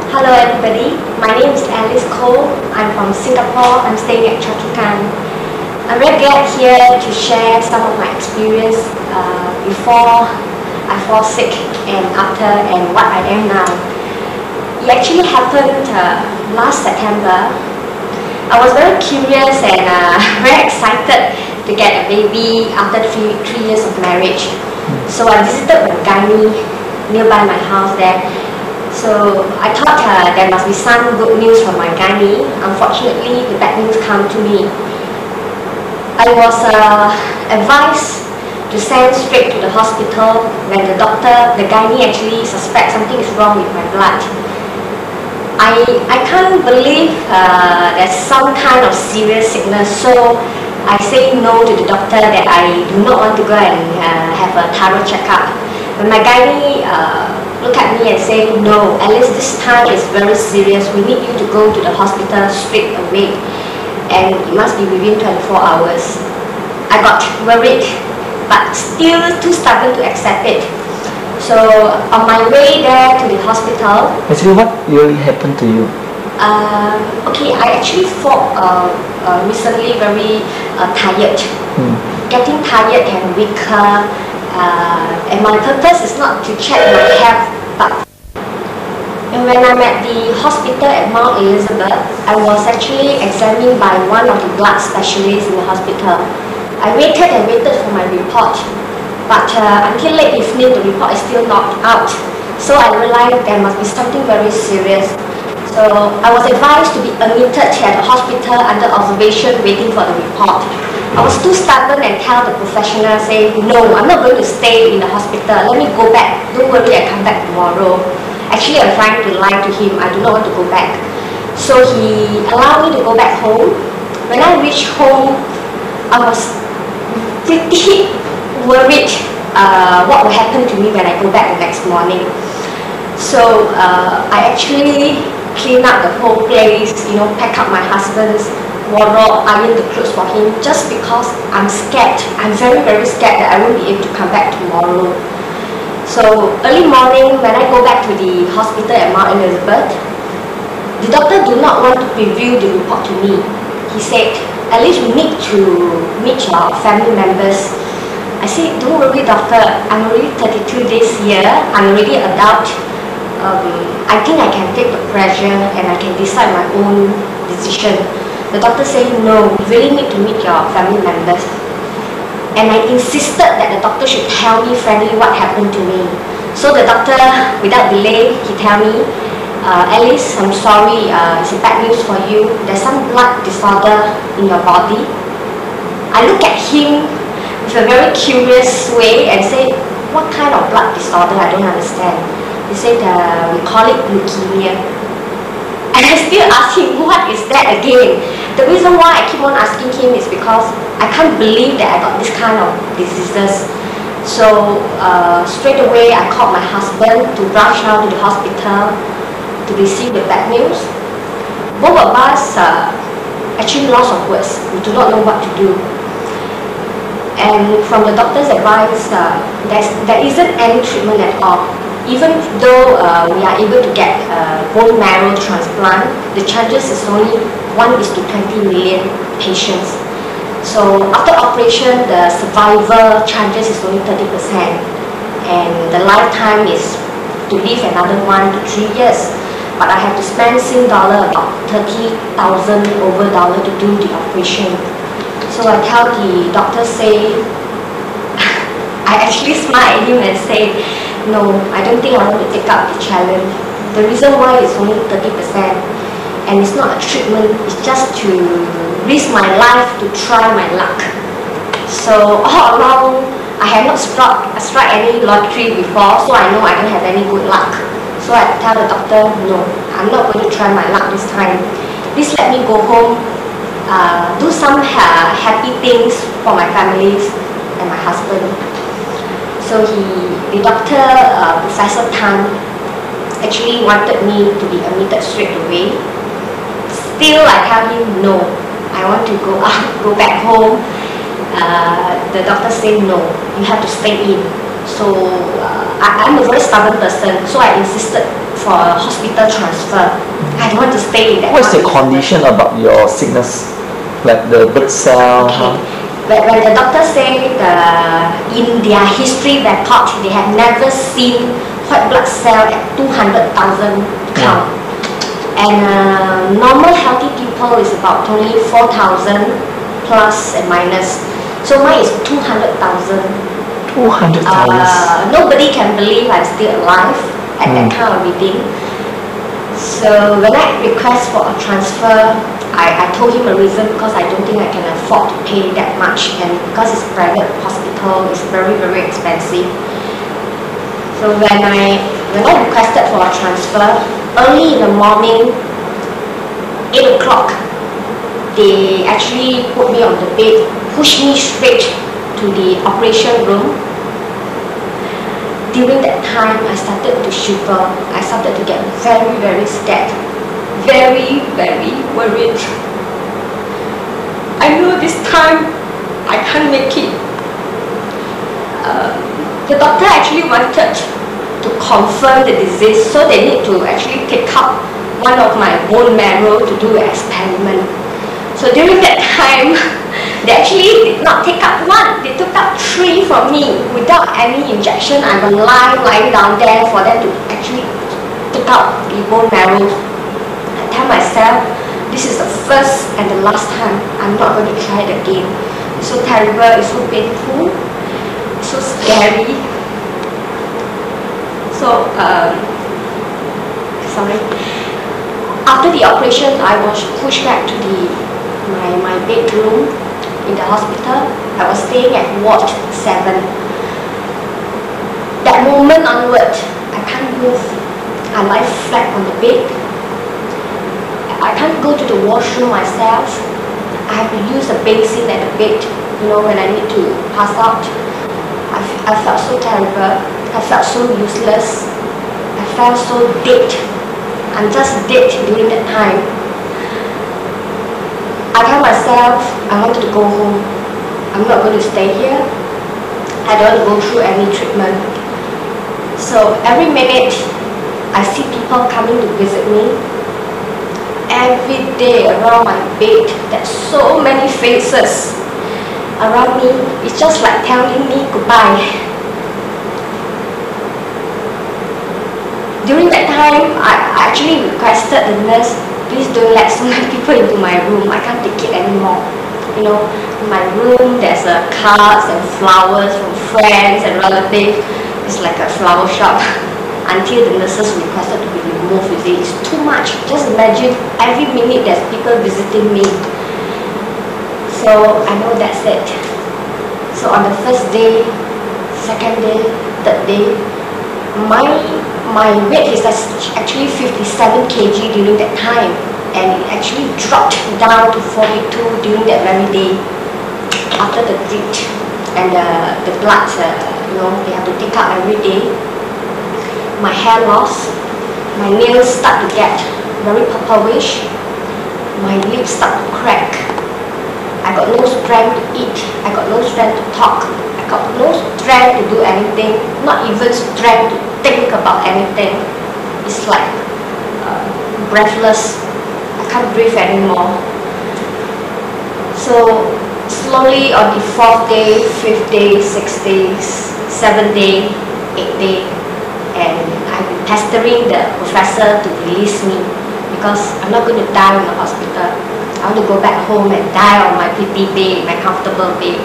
Hello everybody, my name is Alice Cole. I'm from Singapore. I'm staying at Choa Chu Kang. I'm very glad here to share some of my experience before I fall sick and after and what I am now. It actually happened last September. I was very curious and very excited to get a baby after three years of marriage. So I visited my gynae nearby my house there. So I thought there must be some good news from my gynae. Unfortunately, the bad news came to me. I was advised to send straight to the hospital when the gynae actually suspects something is wrong with my blood. I can't believe there's some kind of serious sickness, so I say no to the doctor that I do not want to go and have a thorough checkup. When my gynae look at me and say, no, Alice, this time is very serious. We need you to go to the hospital straight away. And it must be within 24 hours. I got worried, but still too stubborn to accept it. So on my way there to the hospital... Actually, what really happened to you? Okay, I actually felt recently very tired. Getting tired and weaker. And my purpose is not to check my health, but when I'm at the hospital at Mount Elizabeth, I was actually examined by one of the blood specialists in the hospital. I waited and waited for my report, but until late evening the report is still not out. So I realized there must be something very serious. So I was advised to be admitted at the hospital under observation waiting for the report. I was too stubborn and tell the professional, say, no, I'm not going to stay in the hospital. Let me go back. Don't worry, I come back tomorrow. Actually, I'm trying to lie to him. I do not want to go back. So he allowed me to go back home. When I reached home, I was pretty worried what will happen to me when I go back the next morning. So I actually cleaned up the whole place, pack up my husband's wardrobe, iron the clothes for him, just because I'm scared. I'm very, very scared that I won't be able to come back tomorrow. So early morning, when I go back to the hospital at Mount Elizabeth, the doctor do not want to preview the report to me. He said, at least we need to meet your family members. I said, don't worry doctor, I'm already 32 this year, I'm already an adult. I think I can take the pressure and I can decide my own decision. The doctor said, no, you really need to meet your family members. And I insisted that the doctor should tell me frankly what happened to me. So the doctor, without delay, he tell me, Alice, I'm sorry, it's a bad news for you. There's some blood disorder in your body. I look at him with a very curious way and say, what kind of blood disorder? I don't understand. He said, we call it leukemia. And I still ask him, what is that again? The reason why I keep on asking him is because I can't believe that I got this kind of diseases. So straight away I called my husband to rush down to the hospital to receive the bad news. Both of us actually lost of words. We do not know what to do. And from the doctor's advice, there isn't any treatment at all. Even though we are able to get bone marrow transplant, the chances is only 1:20 million patients. So after operation, the survival chances is only 30%, and the lifetime is to live another 1 to 3 years. But I have to spend Sing dollar about 30,000 over dollar to do the operation. So I tell the doctor, say, I actually smile at him and say, no, I don't think I want to take up the challenge. The reason why it's only 30%, and it's not a treatment, it's just to risk my life to try my luck. So all around, I have not struck any lottery before, so I know I don't have any good luck. So I tell the doctor, no, I'm not going to try my luck this time. Please let me go home, do some happy things for my families and my husband. So the doctor, Professor Tan, actually wanted me to be admitted straight away. Still, I tell him no. I want to go back home. The doctor said no. You have to stay in. So I'm a very stubborn person. So I insisted for a hospital transfer. I don't want to stay in that. What's the condition about your sickness? Like the blood cell? Okay. When the doctor say in their history record, they have never seen white blood cell at 200,000 count. And normal healthy people is about only 4,000 plus and minus. So mine is 200,000. 200,000. Nobody can believe I'm still alive at that kind of reading. So when I request for a transfer, I told him a reason because I don't think I can afford to pay that much, and because it's a private hospital, it's very, very expensive. So when I requested for a transfer, early in the morning, 8 o'clock, they actually put me on the bed, pushed me straight to the operation room. During that time, I started to shiver. I started to get very, very scared. Very, very worried. I know this time I can't make it. The doctor actually wanted to confirm the disease, so they need to actually take out one of my bone marrow to do an experiment. So during that time, they actually did not take out one, they took out 3 from me without any injection. I'm lying down there for them to actually take out the bone marrow. I tell myself, this is the first and the last time. I'm not going to try it again. It's so terrible, it's so painful, it's so scary. So, sorry. After the operation, I was pushed back to my bedroom in the hospital. I was staying at ward 7. That moment onward, I can't move. I lie flat on the bed. I can't go to the washroom myself. I have to use the basin at the bed, when I need to pass out. I felt so terrible. I felt so useless. I felt so dead. I'm just dead during that time. I tell myself I wanted to go home. I'm not going to stay here. I don't want to go through any treatment. So every minute I see people coming to visit me. Every day around my bed, there's so many faces around me. It's just like telling me goodbye. During that time, I actually requested the nurse, please don't let so many people into my room. I can't take it anymore. In my room, there's cards and flowers from friends and relatives. It's like a flower shop. Until the nurses requested to be removed, it's too much. Just imagine every minute there's people visiting me. So I know that's it. So on the first day, second day, third day, my weight is actually 57 kg during that time, and it actually dropped down to 42 during that very day after the drip and the blood. They have to take out every day. My hair loss, my nails start to get very purplish, my lips start to crack. I got no strength to eat, I got no strength to talk, I got no strength to do anything, not even strength to think about anything. It's like breathless. I can't breathe anymore. So slowly on the 4th day, 5th day, 6th day, 7th day, 8th day, and I've been pestering the professor to release me because I'm not going to die in the hospital. I want to go back home and die on my pretty bed, my comfortable bed.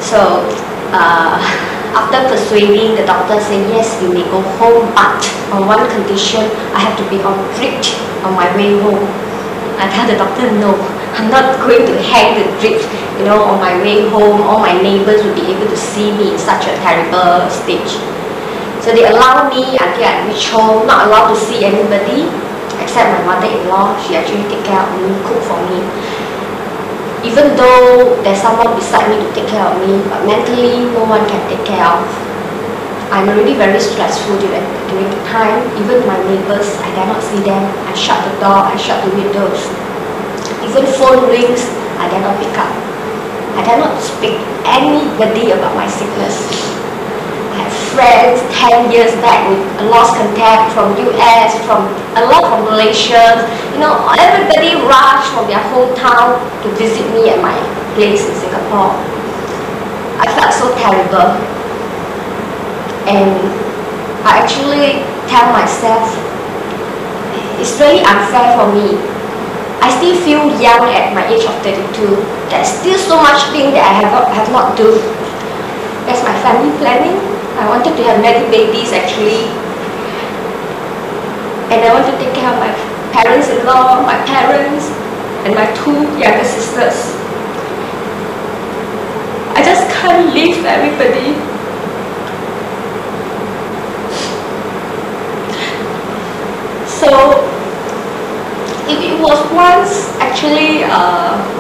So after persuading the doctor, saying yes, you may go home, but on one condition, I have to be on drip on my way home. I tell the doctor, no, I'm not going to hang the drip. On my way home, all my neighbors will be able to see me in such a terrible stage. So they allow me until I reach home, not allowed to see anybody except my mother-in-law. She actually take care of me, cook for me. Even though there's someone beside me to take care of me, but mentally no one can take care of. I'm already very stressful during the time. Even my neighbors, I dare not see them. I shut the door, I shut the windows. Even phone rings, I dare not pick up. I dare not speak to anybody about my sickness. I have friends 10 years back with lost contact from US, from a lot from Malaysia. You know, everybody rushed from their hometown to visit me at my place in Singapore. I felt so terrible. And I actually tell myself, it's really unfair for me. I still feel young at my age of 32. There's still so much thing that I have not done. That's my family planning. I wanted to have many babies actually. And I want to take care of my parents-in-law, my parents, and my 2 younger sisters. I just can't leave everybody. So it was once actually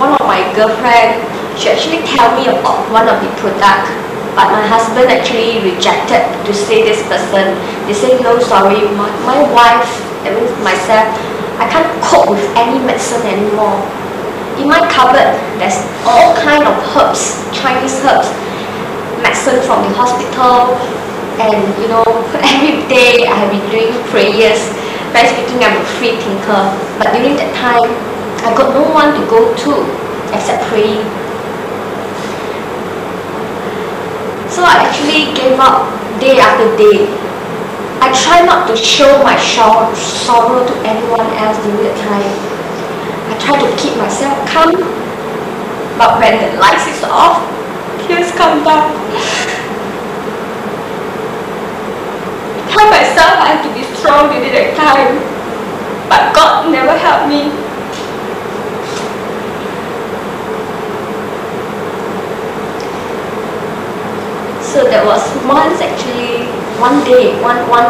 one of my girlfriend, she actually tell me about one of the product, but my husband actually rejected to say this person. They say, no, sorry, my wife, that means myself, I can't cope with any medicine anymore. In my cupboard, there's all kind of herbs, Chinese herbs, medicine from the hospital, and you know, every day I have been doing prayers. Frankly speaking, I'm a free thinker, but during that time, I got no one to go to except praying. So I actually gave up day after day. I try not to show my sorrow to anyone else during that time. I try to keep myself calm, but when the lights is off, tears come down. Tell myself I have to be strong during that time, but God never helped me. So there was once actually, one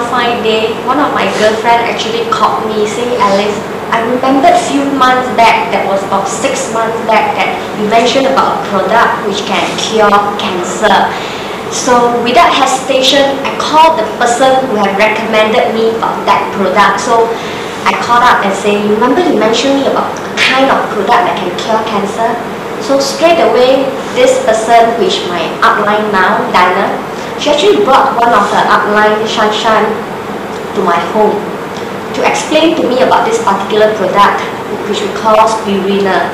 fine day, one of my girlfriend actually called me saying, Alice, I remembered a few months back, that was about 6 months back, that you mentioned about a product which can cure cancer. So without hesitation, I called the person who had recommended me about that product. So I called up and said, you remember you mentioned me about a kind of product that can cure cancer? So straight away, this person, which my upline now, Diana, she actually brought one of her upline, Shan, to my home to explain to me about this particular product, which we call spirulina.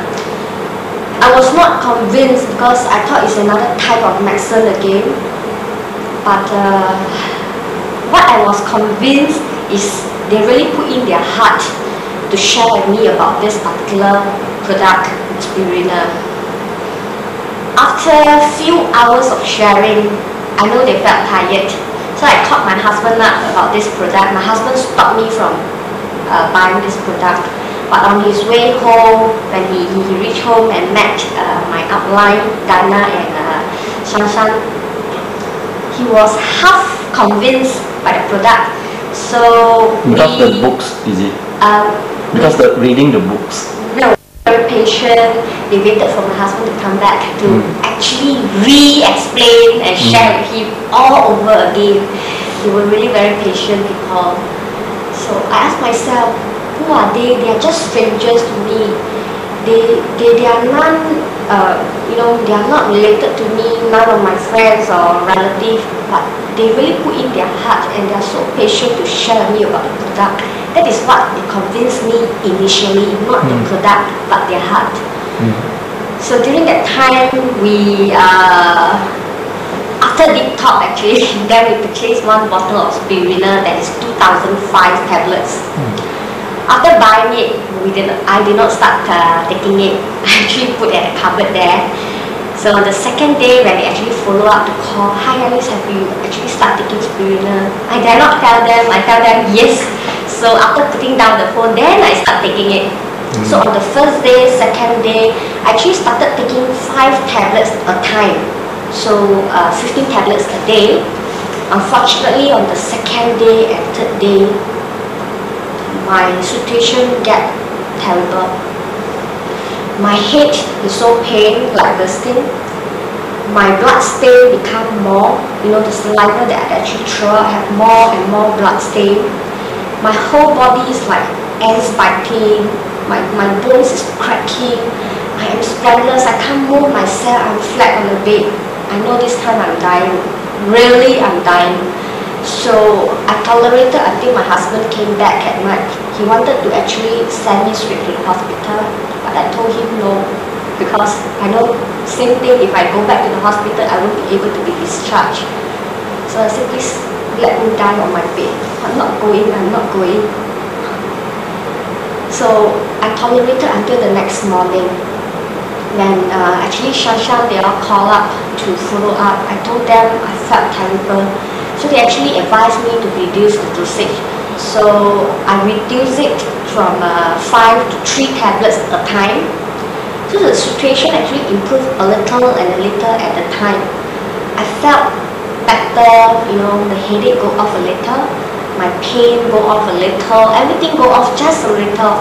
I was not convinced because I thought it's another type of medicine again. But what I was convinced is they really put in their heart to share with me about this particular product, spirulina. After a few hours of sharing, I know they felt tired. So I called my husband up about this product. My husband stopped me from buying this product. But on his way home, when he reached home and met my upline, Dana and Shan, he was half convinced by the product. So because the books, is it? Because the reading the books. No, very patient. They waited for my husband to come back to actually re-explain and share with him all over again. They were really very patient people. So I asked myself, who are they? They are just strangers to me. They are none, they are not related to me, none of my friends or relatives, but they really put in their heart and they are so patient to share with me about the product. That is what convinced me initially, not the product, but their heart. So during that time, we, after deep talk actually, then we purchased one bottle of spirulina that is 2005 tablets. After buying it, I did not start taking it. I actually put it at the cupboard there. So on the second day, when they actually follow up to call, hi Alice, have you actually started taking spirulina? I dare not tell them. I tell them yes. So after putting down the phone, then I start taking it. So on the first day, second day, I actually started taking 5 tablets a time. So 15 tablets a day. Unfortunately, on the second day and third day, my situation get terrible. My head is so pain, like bursting. My blood stain become more. The saliva that I actually throw out have more and more blood stain. My whole body is like ants biting. My bones is cracking. I am spineless. I can't move myself. I'm flat on the bed. I know this time I'm dying. Really, I'm dying. So I tolerated until my husband came back at night. He wanted to actually send me straight to the hospital, but I told him no, because I know same thing, if I go back to the hospital, I won't be able to be discharged. So I said, please let me die on my bed. I'm not going. So I tolerated until the next morning. When actually Shasha, they all called up to follow up. I told them I felt terrible. So they actually advised me to reduce the dosage. So I reduced it from 5 to 3 tablets at a time. So the situation actually improved a little and a little at a time. I felt better, the headache go off a little, my pain go off a little, everything go off just a little.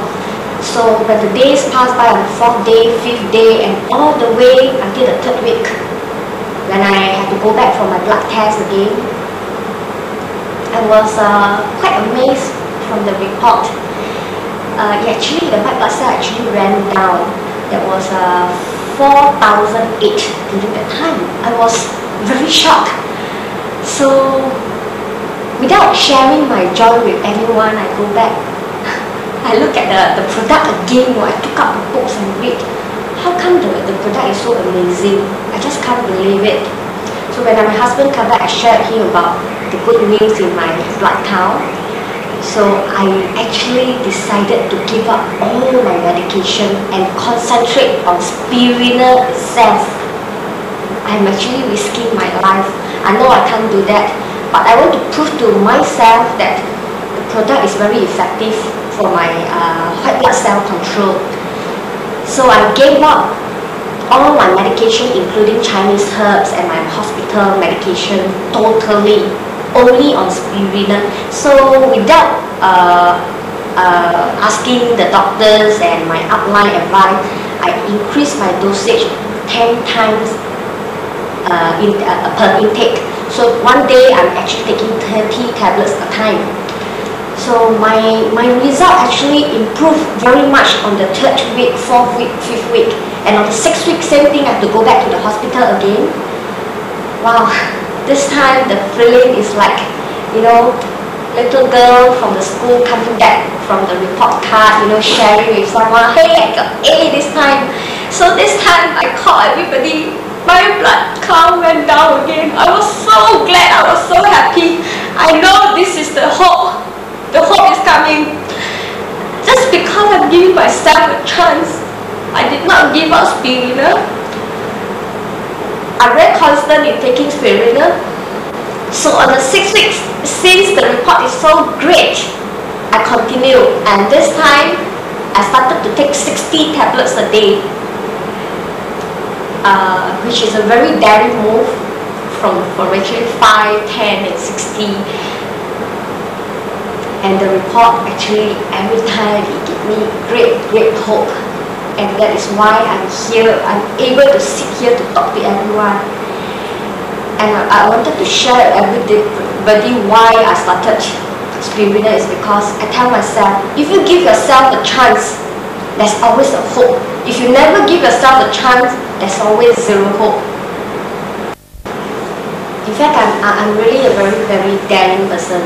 So when the days passed by, on the 4th day, 5th day, and all the way until the 3rd week, when I had to go back for my blood test again, I was quite amazed from the report. The white blood cell actually ran down. There was 4,008 during that time. I was very shocked. So without sharing my joy with anyone, I go back. I look at the product again. I took up the books and read. How come the product is so amazing? I just can't believe it. So when my husband came back, I shared him about the good news in my blood count. So I actually decided to give up all my medication and concentrate on spirulina itself. I'm actually risking my life. I know I can't do that, but I want to prove to myself that the product is very effective for my white blood cell control. So I gave up all my medication, including Chinese herbs and my hospital medication, totally, only on spirulina. So without asking the doctors and my upline advice, I increased my dosage 10 times per intake. So one day I'm actually taking 30 tablets a time. So my result actually improved very much on the 3rd week, 4th week, 5th week. And on the 6th week, same thing, I have to go back to the hospital again. Wow, this time the feeling is like, little girl from the school coming back from the report card, sharing with someone, hey, I got A this time. So this time I called everybody, my blood count went down again. I was so glad, I was so happy. I know this is the hope. The hope is coming. Just because I'm giving myself a chance, I did not give up spirulina. I'm very constant in taking spirulina. So on the 6th week, since the report is so great, I continue. And this time, I started to take 60 tablets a day, which is a very daring move from actually 5, 10, and 60. And the report actually every time it gives me great hope. And that is why I'm here. I'm able to sit here to talk to everyone. And I wanted to share with everybody why I started spirulina is because I tell myself, if you give yourself a chance, there's always a hope. If you never give yourself a chance, there's always zero hope. In fact, I'm really a very daring person.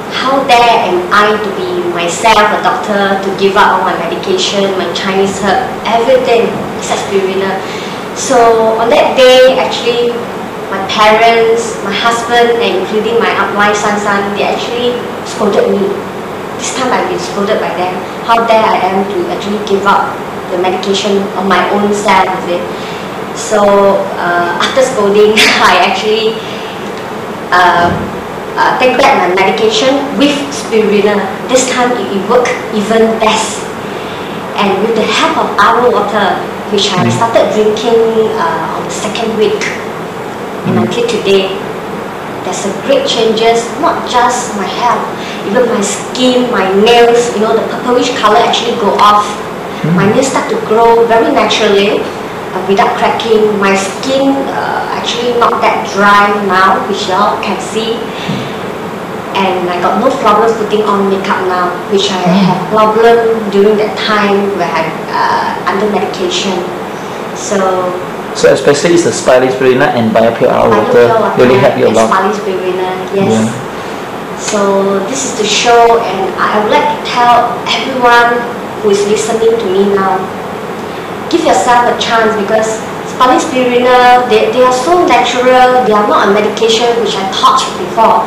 How dare am I to be myself, a doctor, to give up all my medication, my Chinese herb, everything except spirulina. So on that day, actually, my parents, my husband, and including my upline son, they actually scolded me. This time I've been scolded by them. How dare I am to actually give up the medication on my own self, is it? So after scolding, I actually take back my medication with spirulina. This time it worked even best. And with the help of our water, which I started drinking on the 2nd week, and until today, there's a great changes, not just my health, even my skin, my nails, the purplish color actually go off. My nails start to grow very naturally without cracking. My skin actually not that dry now, which you all can see. And I got no problem putting on makeup now, which I had problem during that time where I'm under medication. So especially it's the spirulina and BioPure water really help you a lot. Spirulina, yes. So this is the show, and I would like to tell everyone who is listening to me now, give yourself a chance, because spinal spirulina, they are so natural, they are not a medication which I taught before.